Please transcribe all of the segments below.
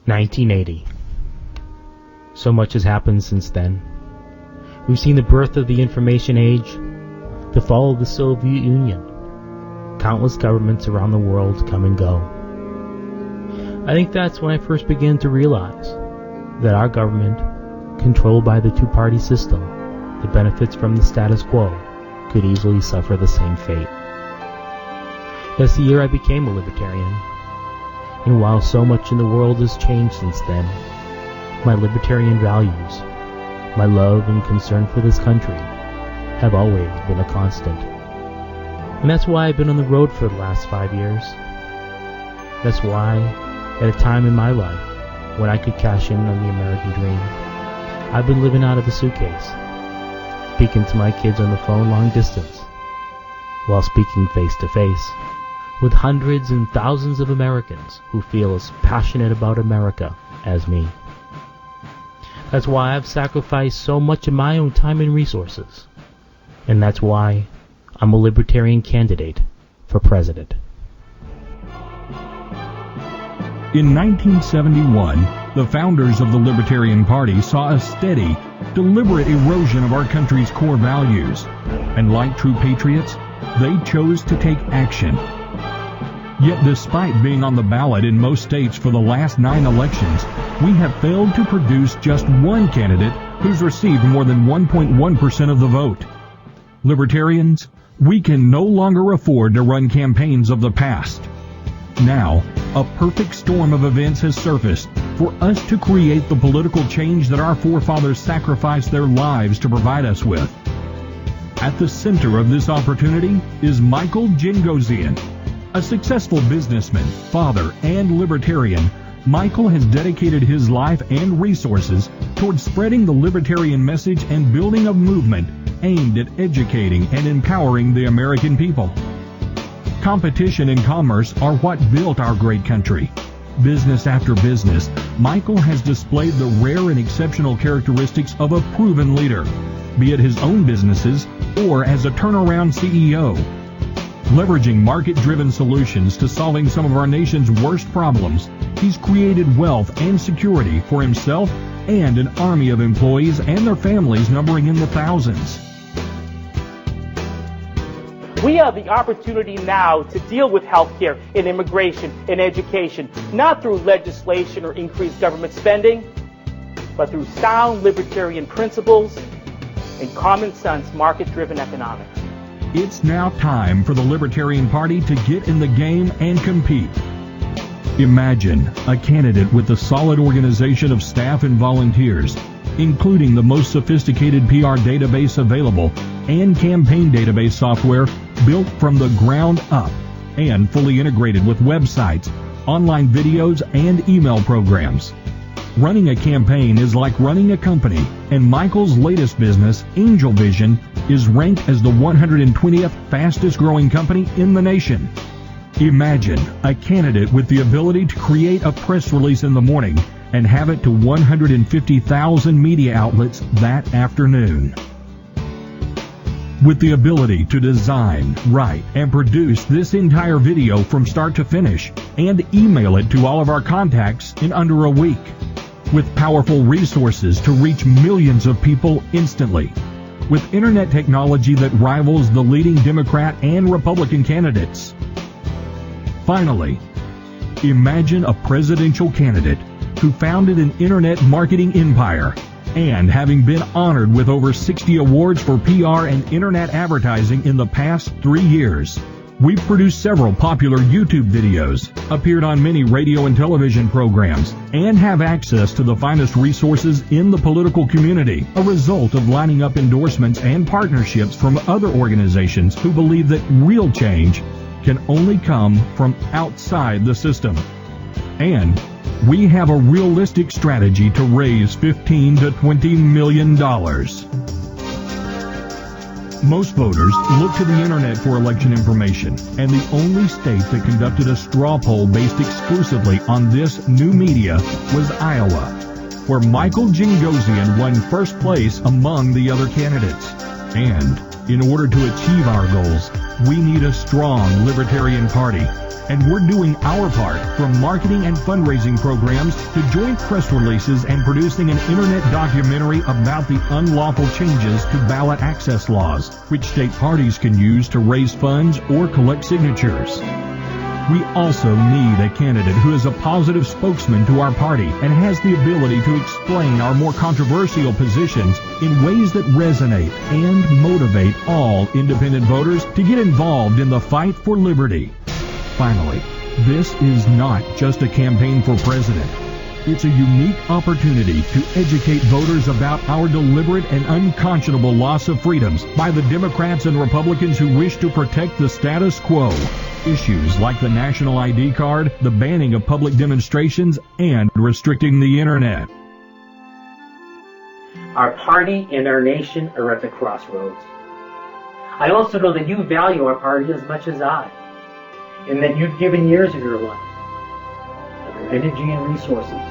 1980. So much has happened since then. We've seen the birth of the information age, the fall of the Soviet Union, countless governments around the world come and go. I think that's when I first began to realize that our government, controlled by the two-party system that benefits from the status quo, could easily suffer the same fate. That's the year I became a libertarian. And while so much in the world has changed since then, my libertarian values, my love and concern for this country, have always been a constant. And that's why I've been on the road for the last 5 years. That's why, at a time in my life when I could cash in on the American dream, I've been living out of a suitcase, speaking to my kids on the phone long distance, while speaking face to face with hundreds and thousands of Americans who feel as passionate about America as me. That's why I've sacrificed so much of my own time and resources. And that's why I'm a libertarian candidate for president. In 1971, the founders of the Libertarian Party saw a steady, deliberate erosion of our country's core values. And like true patriots, they chose to take action. Yet despite being on the ballot in most states for the last 9 elections, we have failed to produce just one candidate who's received more than 1.1% of the vote. Libertarians, we can no longer afford to run campaigns of the past. Now, a perfect storm of events has surfaced for us to create the political change that our forefathers sacrificed their lives to provide us with. At the center of this opportunity is Michael Jingozian. A successful businessman, father, and libertarian, Michael has dedicated his life and resources towards spreading the libertarian message and building a movement aimed at educating and empowering the American people. Competition and commerce are what built our great country. Business after business, Michael has displayed the rare and exceptional characteristics of a proven leader, be it his own businesses or as a turnaround CEO. Leveraging market-driven solutions to solving some of our nation's worst problems, he's created wealth and security for himself and an army of employees and their families numbering in the thousands. We have the opportunity now to deal with healthcare and immigration and education, not through legislation or increased government spending, but through sound libertarian principles and common sense market-driven economics. It's now time for the Libertarian Party to get in the game and compete. Imagine a candidate with a solid organization of staff and volunteers, including the most sophisticated PR database available and campaign database software built from the ground up and fully integrated with websites, online videos, and email programs. Running a campaign is like running a company, and Michael's latest business, Angel Vision, is ranked as the 120th fastest growing company in the nation. Imagine a candidate with the ability to create a press release in the morning and have it to 150,000 media outlets that afternoon. With the ability to design, write, and produce this entire video from start to finish and email it to all of our contacts in under a week. With powerful resources to reach millions of people instantly. With internet technology that rivals the leading Democrat and Republican candidates. Finally, imagine a presidential candidate who founded an internet marketing empire and having been honored with over 60 awards for PR and internet advertising in the past 3 years. We've produced several popular YouTube videos, appeared on many radio and television programs, and have access to the finest resources in the political community, a result of lining up endorsements and partnerships from other organizations who believe that real change can only come from outside the system. And we have a realistic strategy to raise $15 to $20 million. Most voters look to the internet for election information, and the only state that conducted a straw poll based exclusively on this new media was Iowa, where Michael Jingozian won first place among the other candidates. And in order to achieve our goals, We need a strong Libertarian Party, and we're doing our part from marketing and fundraising programs to joint press releases and producing an internet documentary about the unlawful changes to ballot access laws, which state parties can use to raise funds or collect signatures. We also need a candidate who is a positive spokesman to our party and has the ability to explain our more controversial positions in ways that resonate and motivate all independent voters to get involved in the fight for liberty. Finally, this is not just a campaign for president. It's a unique opportunity to educate voters about our deliberate and unconscionable loss of freedoms by the Democrats and Republicans who wish to protect the status quo. Issues like the national ID card, the banning of public demonstrations, and restricting the internet. Our party and our nation are at the crossroads. I also know that you value our party as much as I, and that you've given years of your life, of your energy and resources,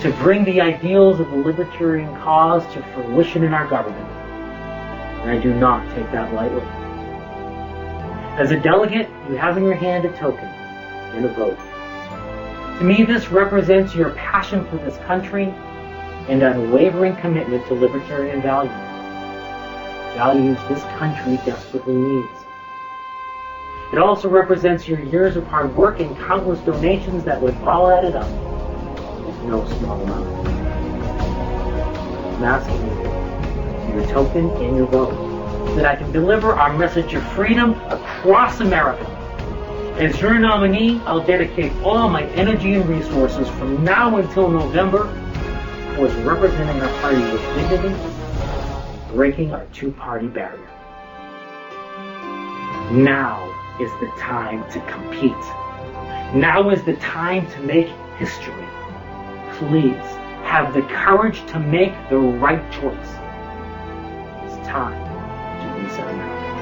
to bring the ideals of the libertarian cause to fruition in our government. And I do not take that lightly. As a delegate, you have in your hand a token and a vote. To me, this represents your passion for this country and unwavering commitment to libertarian values. Values this country desperately needs. It also represents your years of hard work and countless donations that, when all added up, is no small amount. I'm asking you for your token and your vote, so that I can deliver our message of freedom across America. As your nominee, I'll dedicate all my energy and resources from now until November towards representing our party with dignity, breaking our two-party barrier. Now is the time to compete. Now is the time to make history. Please have the courage to make the right choice. It's time to reset America.